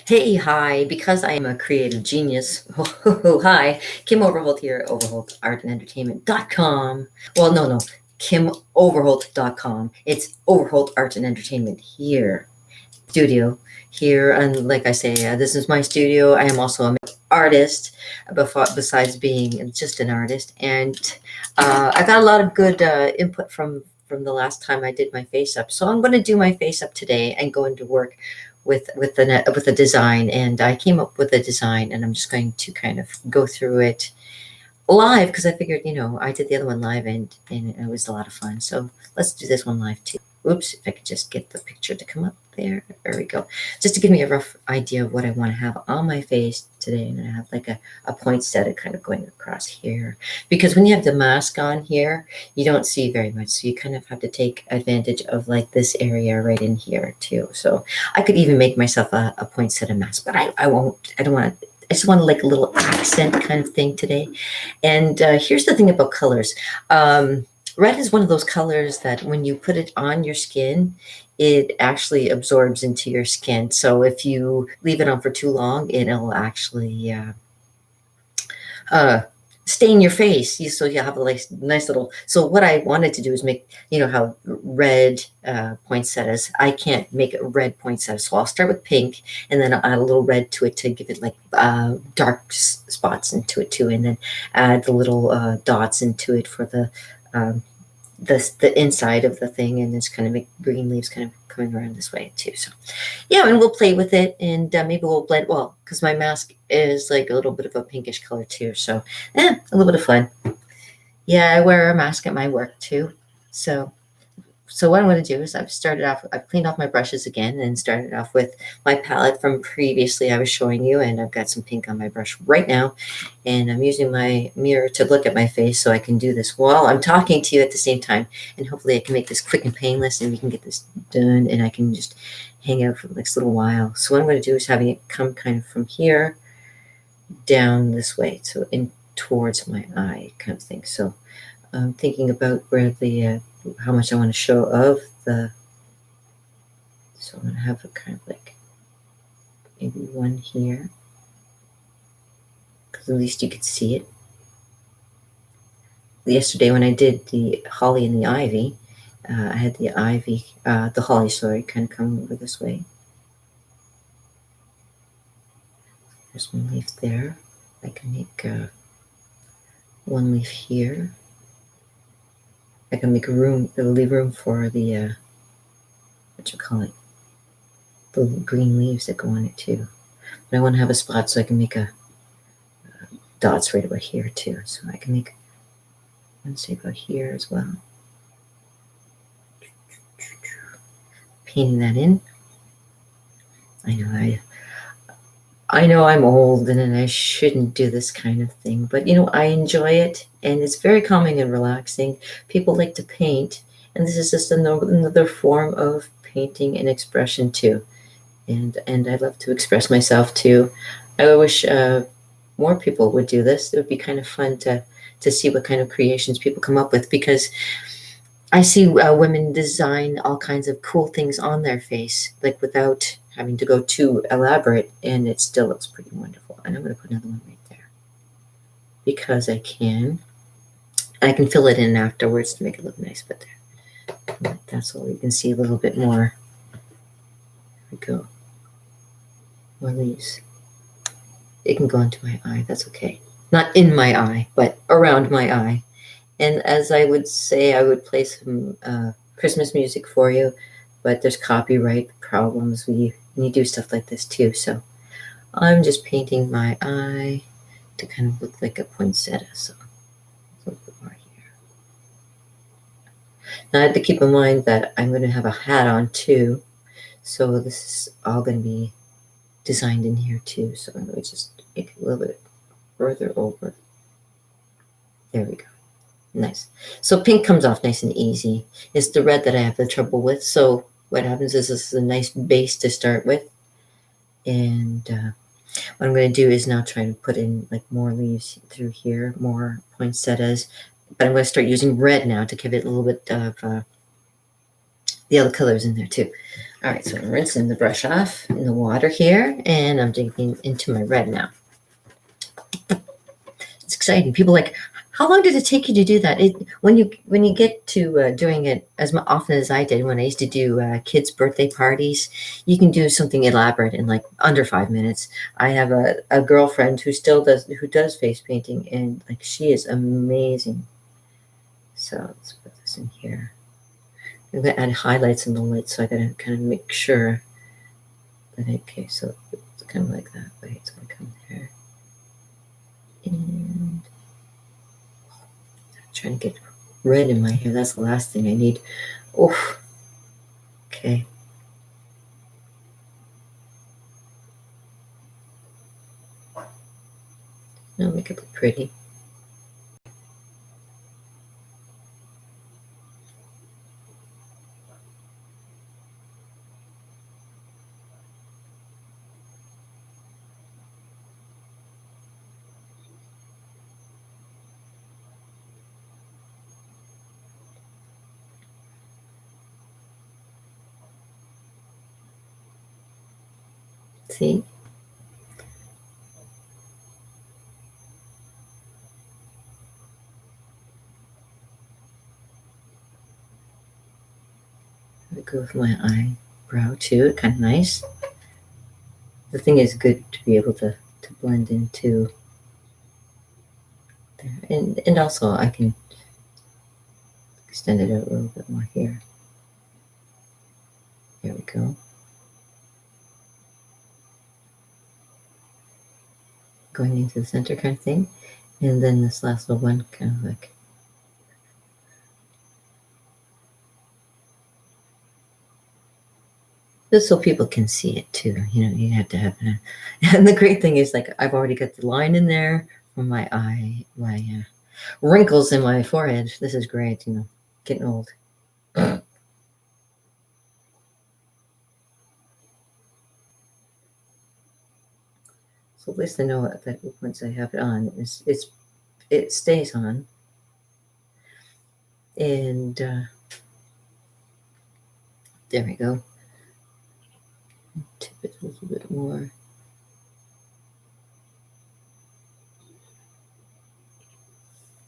Hey, hi, because I am a creative genius. Hi, Kim Overholt here at overholtartandentertainment.com. Well, no, KimOverholt.com. It's Overholt Art and Entertainment here, studio here. And like I say, this is my studio. I am also an artist, besides being just an artist. And I got a lot of good input from the last time I did my face up. So I'm going to do my face up today and go into work with a design. And I came up with a design, and I'm just going to kind of go through it live because I figured, I did the other one live and it was a lot of fun. So let's do this one live too. Oops, if I could just get the picture to come up there. There we go. Just to give me a rough idea of what I want to have on my face today. And I have like a poinsettia kind of going across here. Because when you have the mask on here, you don't see very much. So you kind of have to take advantage of like this area right in here too. So I could even make myself a poinsettia mask, but I won't. I don't want to. I just want like a little accent kind of thing today. And here's the thing about colors. Red is one of those colors that when you put it on your skin, it actually absorbs into your skin. So if you leave it on for too long, it'll actually uh, stain your face. So you have a nice little. So what I wanted to do is make, how red poinsettias. I can't make a red poinsettia, so I'll start with pink, and then I'll add a little red to it to give it like dark spots into it too, and then add the little dots into it for um, the inside of the thing, and just kind of make green leaves kind of coming around this way too. So yeah, and we'll play with it, and maybe we'll blend, well, because my mask is like a little bit of a pinkish color too, so a little bit of fun. Yeah, I wear a mask at my work too. So what I'm going to do is I've cleaned off my brushes again and started off with my palette from previously I was showing you, and I've got some pink on my brush right now, and I'm using my mirror to look at my face so I can do this while I'm talking to you at the same time, and hopefully I can make this quick and painless and we can get this done and I can just hang out for the next little while. So what I'm going to do is having it come kind of from here down this way, so in towards my eye kind of thing. So I'm thinking about where the how much I want to show of the, so I'm going to have a kind of like maybe one here, because at least you could see it. Yesterday when I did the holly and the ivy, I had the holly, sorry, kind of coming over this way. There's one leaf there. I can make one leaf here. I can make leave room for the, what you call it, the green leaves that go on it too. But I want to have a spot so I can make dots right about here too. So I can make one, say, about here as well. Painting that in. I know I'm old and I shouldn't do this kind of thing, but I enjoy it, and it's very calming and relaxing. People like to paint, and this is just another form of painting and expression too. And I love to express myself too. I wish more people would do this. It would be kind of fun to see what kind of creations people come up with, because I see women design all kinds of cool things on their face, like without having to go too elaborate, and it still looks pretty wonderful. And I'm going to put another one right there because I can fill it in afterwards to make it look nice. But that's all. You can see a little bit more. There we go. More leaves. It can go into my eye. That's okay. Not in my eye, but around my eye. And as I would say, I would play some Christmas music for you, but there's copyright problems when you do stuff like this too. So I'm just painting my eye to kind of look like a poinsettia. So a little bit more here. Now I have to keep in mind that I'm going to have a hat on too. So this is all going to be designed in here too. So I'm going to just make it a little bit further over. There we go. Nice. So pink comes off nice and easy. It's the red that I have the trouble with. So what happens is this is a nice base to start with. And what I'm going to do is now try to put in like more leaves through here, more poinsettias. But I'm going to start using red now to give it a little bit of the other colors in there too. All right, so I'm rinsing the brush off in the water here, and I'm digging into my red now. It's exciting. People are like, how long did it take you to do that? When you get to doing it as often as I did when I used to do kids' birthday parties, you can do something elaborate in like under 5 minutes. I have a girlfriend who does face painting, and like she is amazing. So let's put this in here. I'm gonna add highlights in the lid, so I gotta kind of make sure that okay. So it's kind of like that way. It's gonna come there, and trying to get red in my hair. That's the last thing I need. Oh, okay. Now make it look pretty. See? I go with my eyebrow too. Kind of nice. The thing is good to be able to blend into there. And also I can extend it out a little bit more here. There we go. Going into the center kind of thing. And then this last little one kind of like just so people can see it too. You have to have it. And the great thing is like I've already got the line in there from my eye, my wrinkles in my forehead. This is great, getting old. So at least I know that once I have it on, it stays on. And there we go. Tip it a little bit more.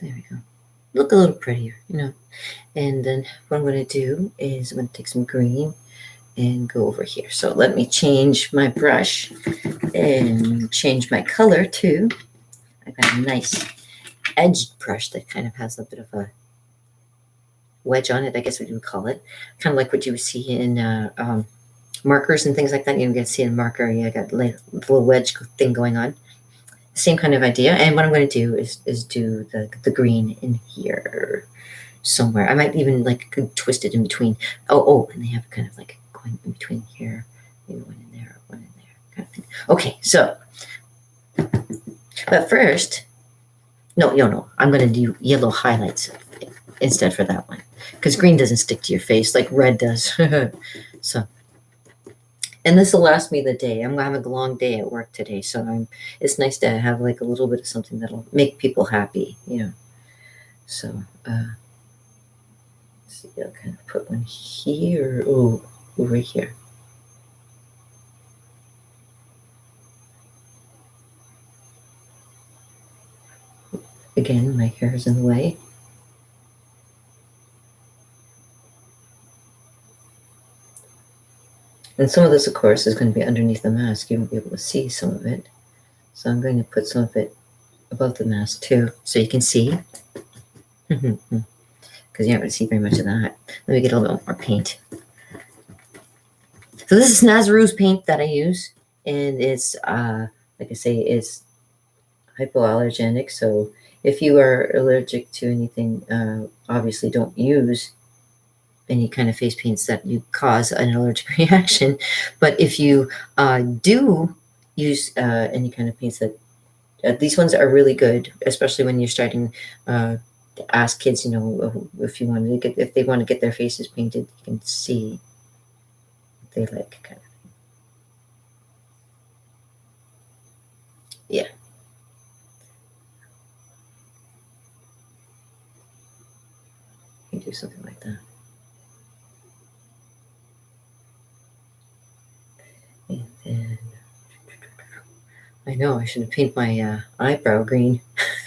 There we go. Look a little prettier, And then what I'm going to do is I'm going to take some green and go over here. So let me change my brush and change my color too. I've got a nice edged brush that kind of has a bit of a wedge on it, I guess what you would call it. Kind of like what you would see in markers and things like that. You can see a marker, you got a little wedge thing going on. Same kind of idea. And what I'm going to do is do the green in here somewhere. I might even like twist it in between. Oh, and they have kind of like going in between here. Maybe one in there, one in there, kind of thing. Okay, so, but first, no, I'm going to do yellow highlights instead for that one because green doesn't stick to your face like red does. So, and this will last me the day. I'm gonna have a long day at work today, so it's nice to have like a little bit of something that'll make people happy, So, let's see, I'll kind of put one here. Oh, right here. Again, my hair is in the way. And some of this, of course, is going to be underneath the mask. You won't be able to see some of it. So I'm going to put some of it above the mask too, so you can see. Because you're not going to see very much of that. Let me get a little bit more paint. So this is Nazaru's paint that I use, and it's like I say, it's hypoallergenic. So if you are allergic to anything, obviously don't use any kind of face paints that you cause an allergic reaction. But if you do use any kind of paints that these ones are really good, especially when you're starting to ask kids, if they want to get their faces painted, you can see what they like kind of. Yeah. You can do something like that. I know I should have painted my eyebrow green.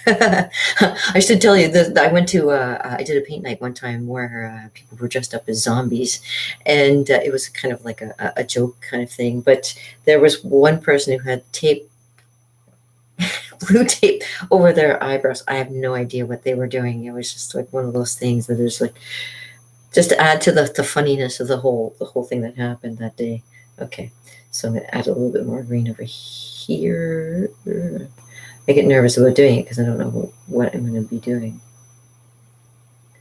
I should tell you that I went to I did a paint night one time where people were dressed up as zombies, and it was kind of like a joke kind of thing. But there was one person who had tape, blue tape over their eyebrows. I have no idea what they were doing. It was just like one of those things that is like just to add to the funniness of the whole thing that happened that day. Okay, so I'm gonna add a little bit more green over here. I get nervous about doing it because I don't know what I'm going to be doing.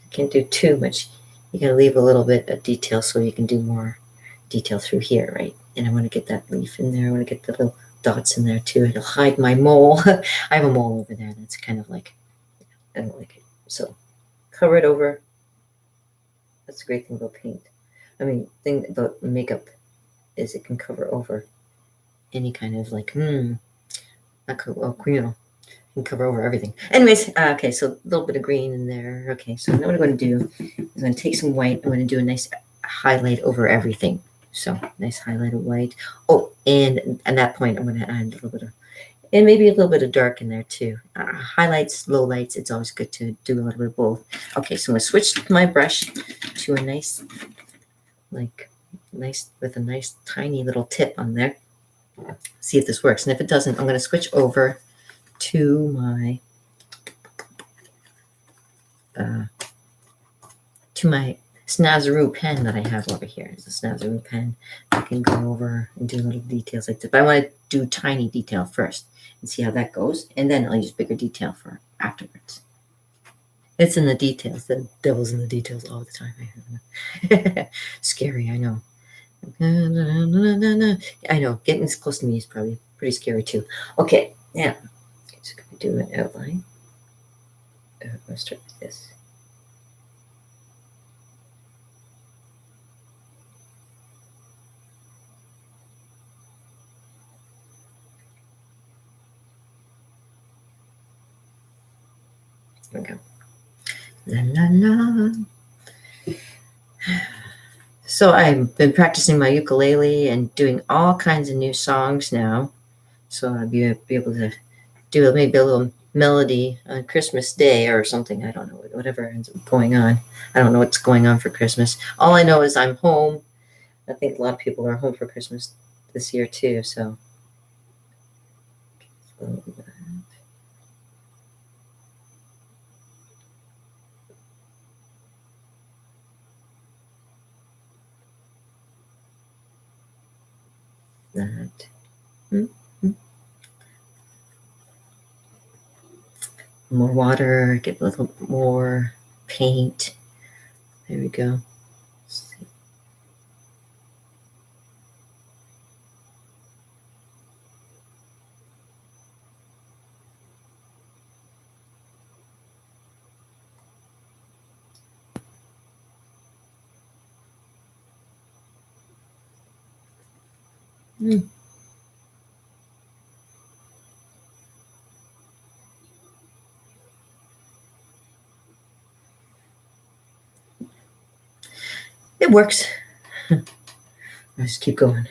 I can't do too much. You got to leave a little bit of detail so you can do more detail through here, right? And I want to get that leaf in there. I want to get the little dots in there too. It'll hide my mole. I have a mole over there that's kind of like, I don't like it. So cover it over. That's a great thing about paint. I mean, thing about makeup is it can cover over any kind of like, well, and cover over everything. Anyways, okay, so a little bit of green in there. Okay, so now what I'm going to do is I'm going to take some white. I'm going to do a nice highlight over everything. So nice highlight of white. Oh, and at that point, I'm going to add a little bit of, and maybe a little bit of dark in there too. Highlights, low lights, it's always good to do a little bit of both. Okay, so I'm going to switch my brush to a nice, with a nice tiny little tip on there. See if this works. And if it doesn't, I'm going to switch over to my Snazaroo pen that I have over here. It's a Snazaroo pen. I can go over and do little details like this. But I want to do tiny detail first and see how that goes. And then I'll use bigger detail for afterwards. It's in the details. The devil's in the details all the time. Scary, I know. I know. Getting this close to me is probably pretty scary too. Okay, now just going to do an outline. Let's start with this. There we go. La la la. So I've been practicing my ukulele and doing all kinds of new songs now. So I'll be able to do maybe a little melody on Christmas Day or something. I don't know, whatever ends up going on. I don't know what's going on for Christmas. All I know is I'm home. I think a lot of people are home for Christmas this year too. So that. More water, get a little more paint. There we go. It works. I just keep going.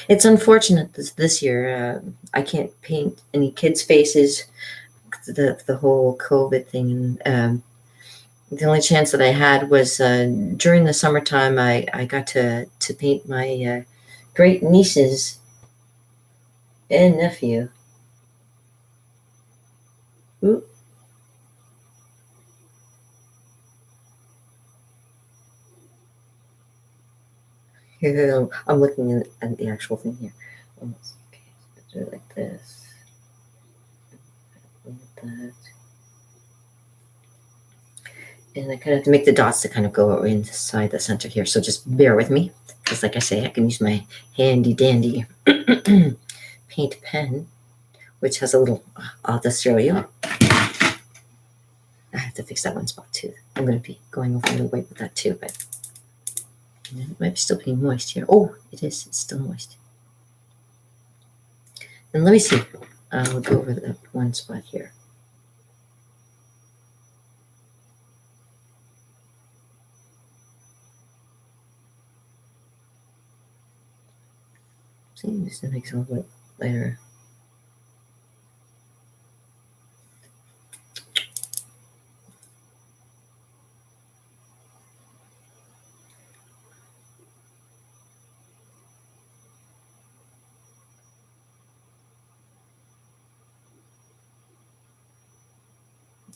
It's unfortunate this year. I can't paint any kids' faces. The whole COVID thing. The only chance that I had was during the summertime. I got to paint my great nieces and nephew. Ooh. I'm looking at the actual thing here. Almost. Okay, so do it like this. Like that. And I kind of have to make the dots to kind of go inside the center here. So just bear with me, because like I say, I can use my handy dandy paint pen, which has a little, I'll just show you. I have to fix that one spot too. I'm going to be going over the white with that too, but it might be still being moist here. Oh, it is. It's still moist. And let me see. I'll go over that one spot here. See, this makes it a little bit lighter.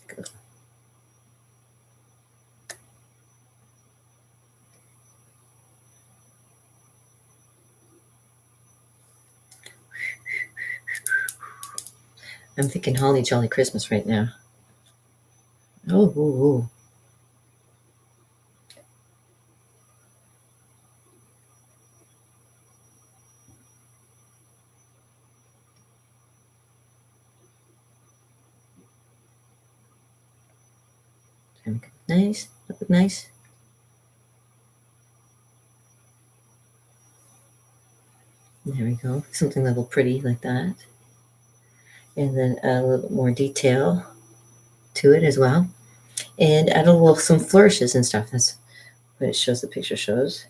Go. I'm thinking Holly Jolly Christmas right now. Oh, ooh, ooh. Nice. Look nice. There we go. Something a little pretty like that. And then a little bit more detail to it as well. And add a little some flourishes and stuff. That's what it shows. The picture shows.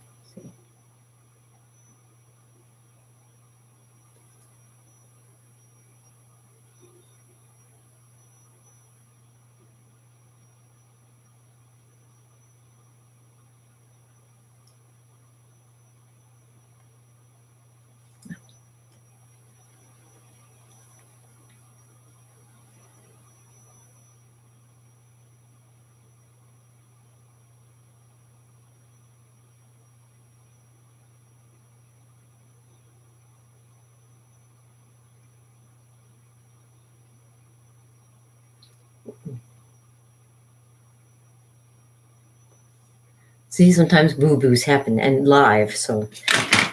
See, sometimes boo-boos happen and live. So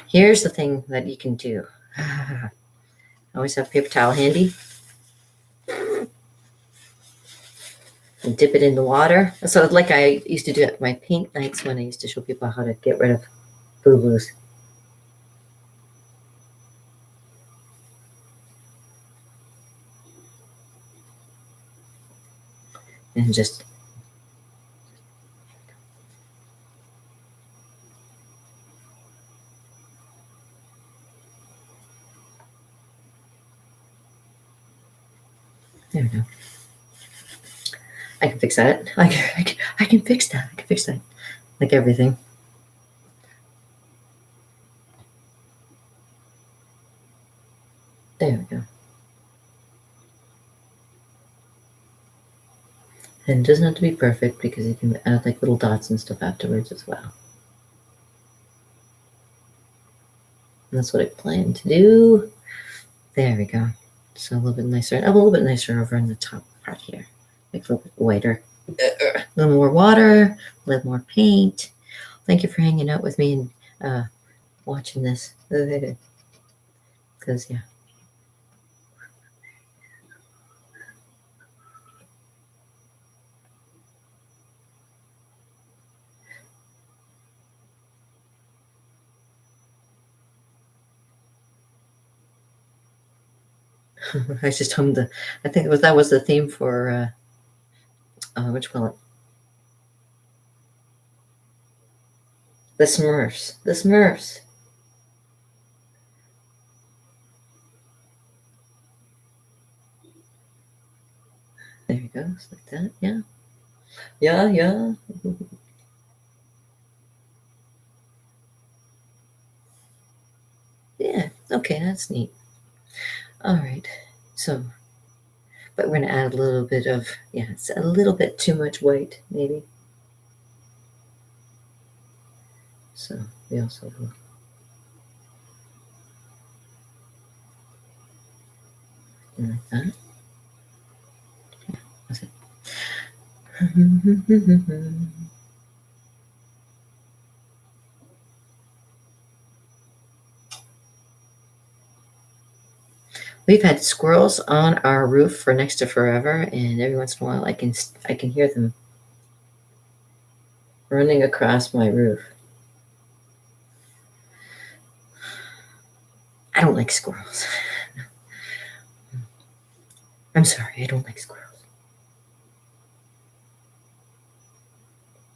here's the thing that you can do. Always have a paper towel handy. And dip it in the water. So like I used to do at my paint nights when I used to show people how to get rid of boo-boos. And just there we go. I can fix that. I can fix that. I can fix that. Like everything. There we go. And it doesn't have to be perfect because you can add like little dots and stuff afterwards as well. And that's what I plan to do. There we go. So a little bit nicer. A little bit nicer over in the top part here. Make it a little bit whiter. A little more water, a little more paint. Thank you for hanging out with me and watching this. Because, yeah. I just hummed I think that was the theme for, what you call it? The Smurfs. The Smurfs. There you go. Just like that. Yeah. Yeah, yeah. Yeah. Okay, that's neat. All right. So, but we're going to add a little bit of, yeah, it's a little bit too much white, maybe. So, we also will. Like that. Yeah, that's it. We've had squirrels on our roof for next to forever, and every once in a while I can hear them running across my roof. I don't like squirrels. I'm sorry, I don't like squirrels.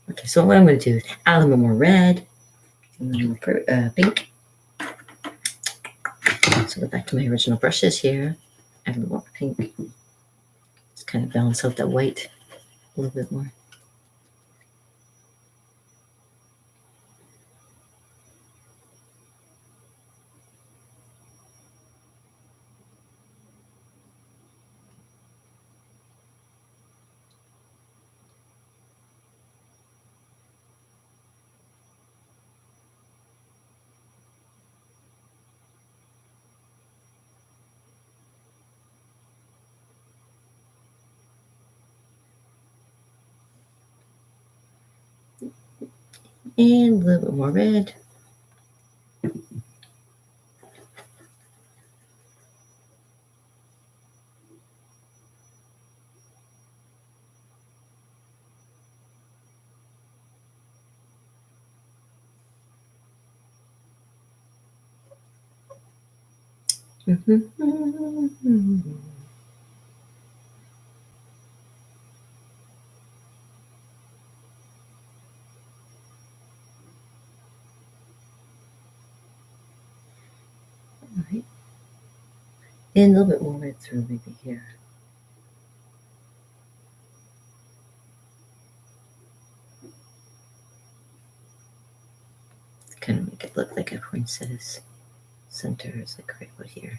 Okay, so what I'm going to do is add a little more red and a little pink. So go back to my original brushes here. Add a little more pink. Just kind of balance out that white a little bit more. And a little bit more red. Right. And a little bit more red through maybe here. Kind of make it look like a poinsettia's center is like right about here.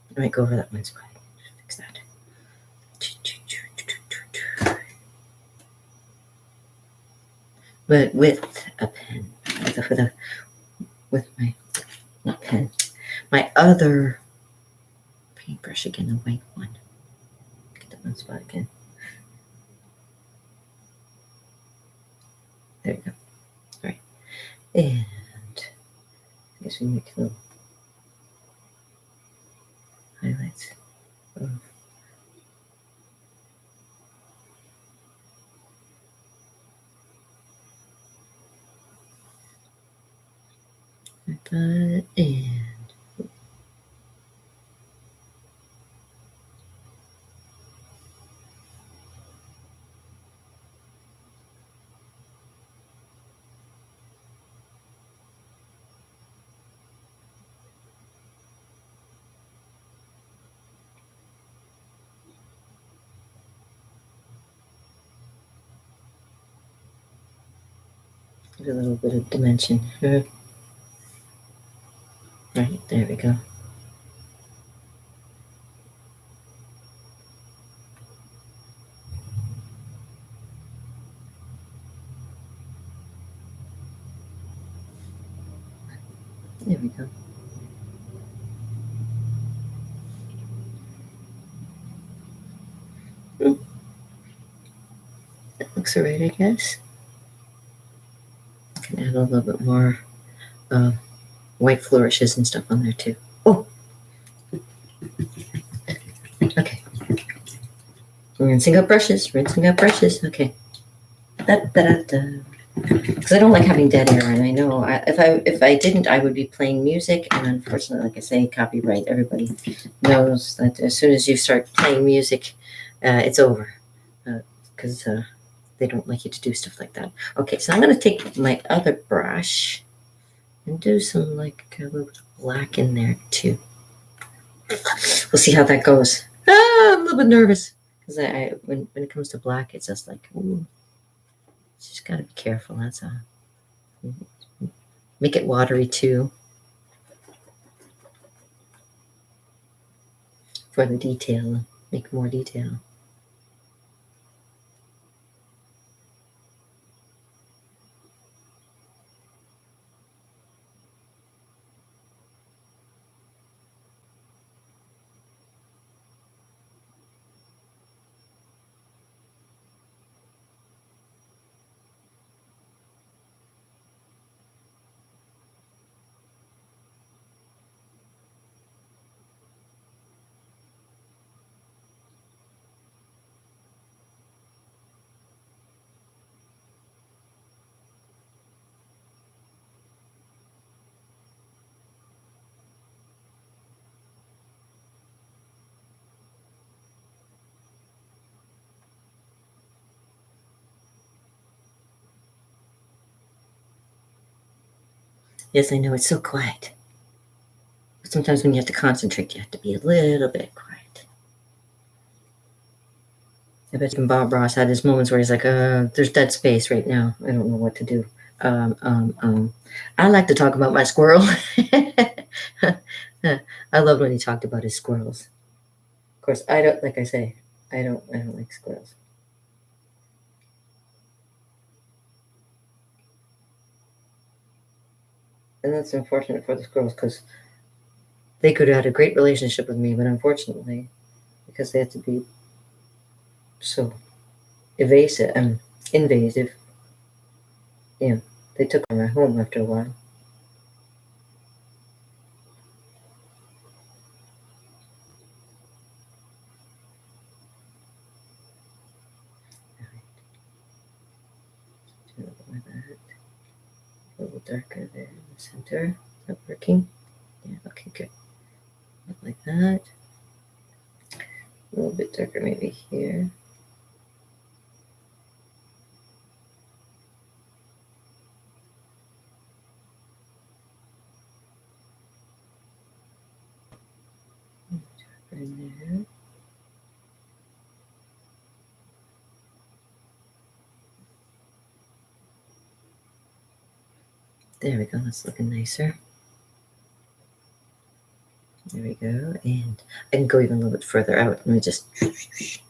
I might go over that one spot. Fix that. But with a pen, with my, not pen, my other paintbrush again, the white one. Get that one spot again. There you go. All right. And I guess we make little highlights of that and give a little bit of dimension. Right, there we go. There we go. That looks alright, I guess. I can add a little bit more white flourishes and stuff on there too. Oh, okay. Rinsing up brushes, rinsing up brushes. Okay. Because I don't like having dead air, and I know if I didn't, I would be playing music. And unfortunately, like I say, copyright. Everybody knows that as soon as you start playing music, it's over because they don't like you to do stuff like that. Okay, so I'm going to take my other brush and do some like a little black in there too. We'll see how that goes. I'm a little bit nervous because when it comes to black, it's just like, ooh, just got to be careful. That's all. Make it watery too for the detail. Make more detail. Yes, I know it's so quiet. But sometimes when you have to concentrate, you have to be a little bit quiet. I bet even Bob Ross had his moments where he's like, there's dead space right now. I don't know what to do. I like to talk about my squirrel. I loved when he talked about his squirrels. Of course, I don't, like I say, I don't like squirrels. And that's unfortunate for the squirrels because they could have had a great relationship with me, but unfortunately, because they had to be so evasive and invasive, you know, they took my home after a while. A little darker there in the center. Is that working? Yeah, okay, good. Like that. A little bit darker maybe here. Darker in there. There we go, that's looking nicer. There we go, and I can go even a little bit further out. Let me just, it's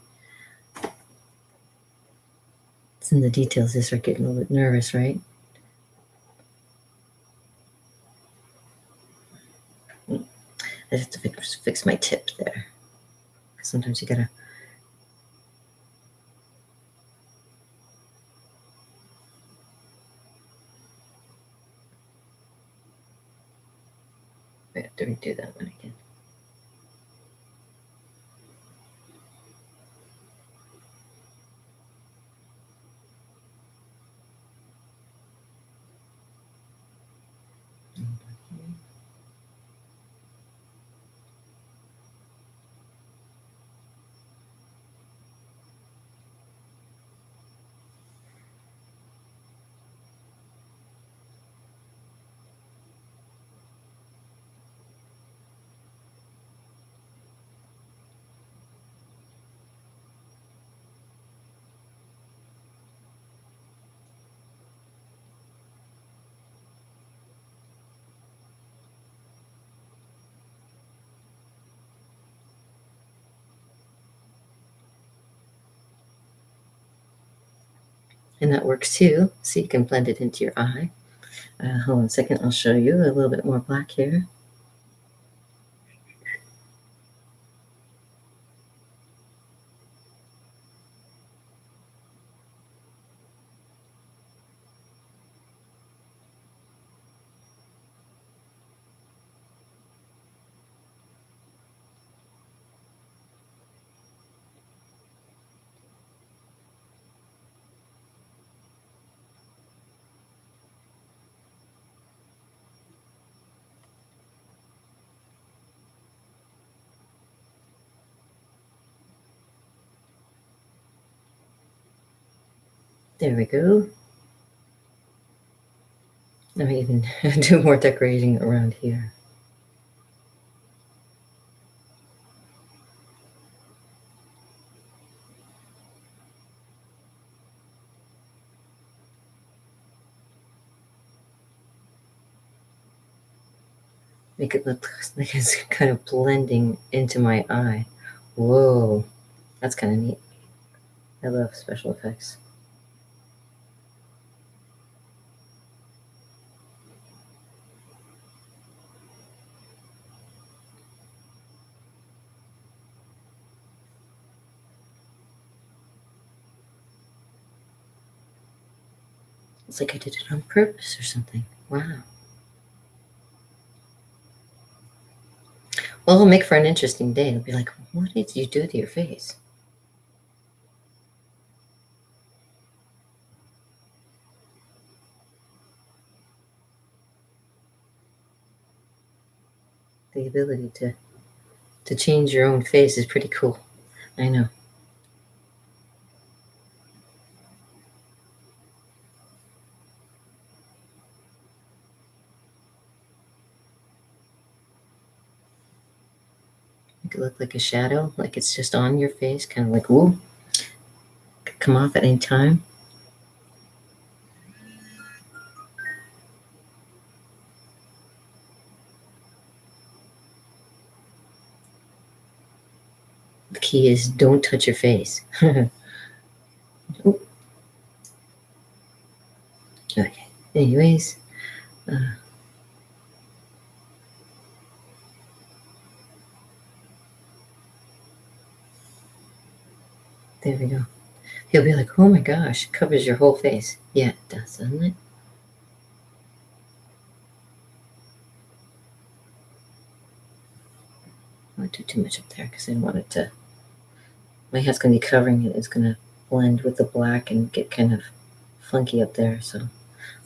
in the details, they start getting a little bit nervous, right? I have to fix my tip there. Sometimes you gotta, I have to redo that one again. And that works too. So you can blend it into your eye. Hold on a second, I'll show you a little bit more black here. There we go. Let me even do more decorating around here. Make it look like it's kind of blending into my eye. Whoa, that's kind of neat. I love special effects. It's like I did it on purpose or something. Wow. Well, it'll make for an interesting day. It'll be like, what did you do to your face? The ability to change your own face is pretty cool. I know. Make it look like a shadow, like it's just on your face, kind of like, ooh, could come off at any time. The key is don't touch your face. Okay. Anyways, uh, there we go. He'll be like, oh my gosh, it covers your whole face. Yeah, it does, doesn't it? I won't do too much up there because I don't want it to. My hat's going to be covering it. It's going to blend with the black and get kind of funky up there. So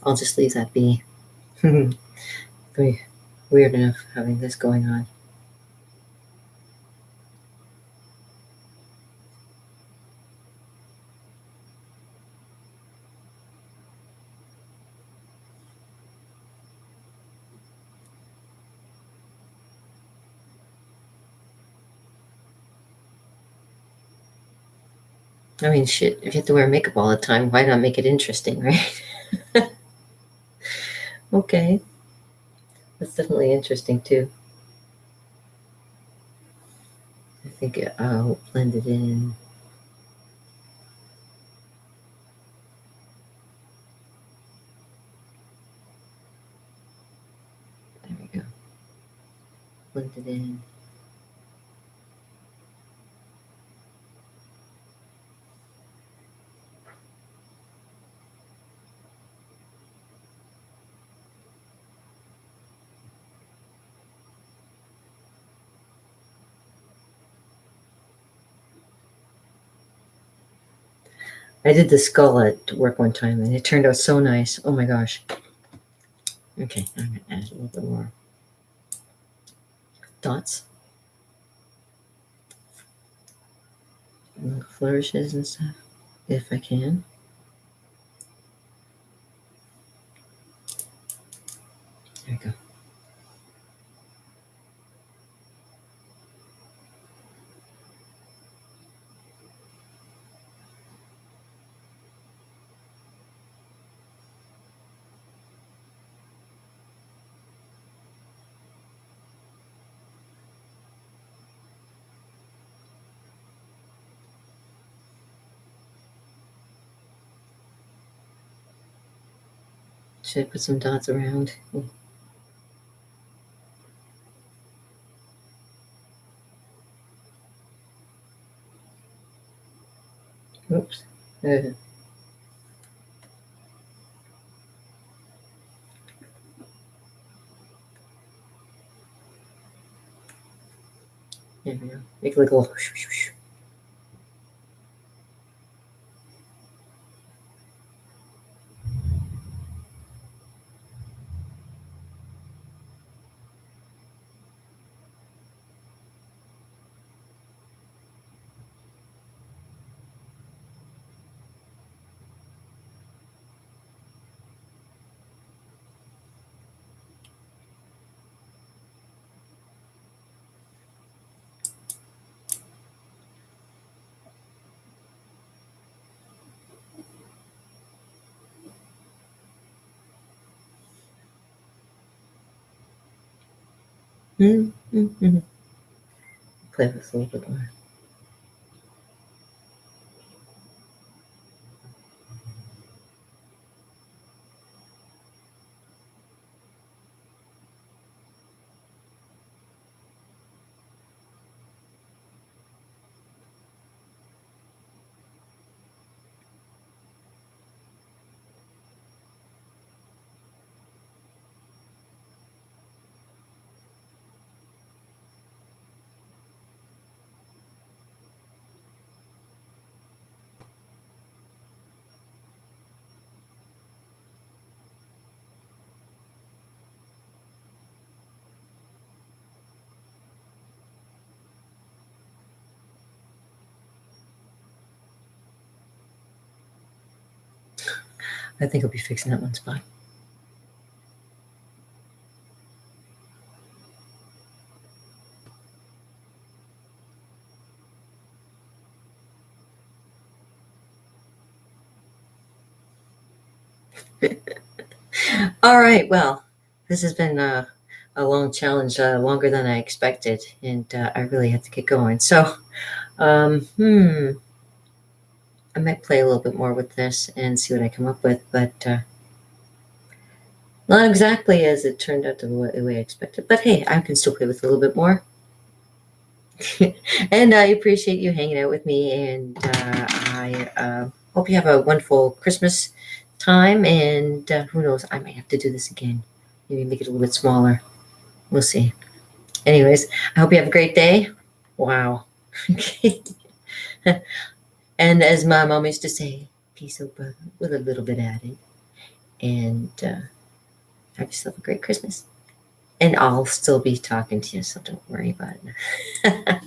I'll just leave that be. Very weird enough having this going on. I mean, shit, if you have to wear makeup all the time, why not make it interesting, right? Okay, that's definitely interesting too. I think I'll blend it in. There we go. Blend it in. I did the skull at work one time and it turned out so nice. Oh my gosh. Okay, I'm going to add a little bit more dots, little flourishes and stuff, if I can. There we go. Should I put some dots around? Oops. There we go. Make it like a little. Mm-hmm. Play with a little bit more. I think I'll be fixing that one spot. All right. Well, this has been a long challenge, longer than I expected, and I really have to get going. So, um, hmm, I might play a little bit more with this and see what I come up with, but not exactly as it turned out the way I expected. But hey, I can still play with a little bit more. And I appreciate you hanging out with me, and I hope you have a wonderful Christmas time. And who knows, I might have to do this again. Maybe make it a little bit smaller. We'll see. Anyways, I hope you have a great day. Wow. Okay. And as my mom used to say, peace out, brother, with a little bit added. And have yourself a great Christmas. And I'll still be talking to you, so don't worry about it.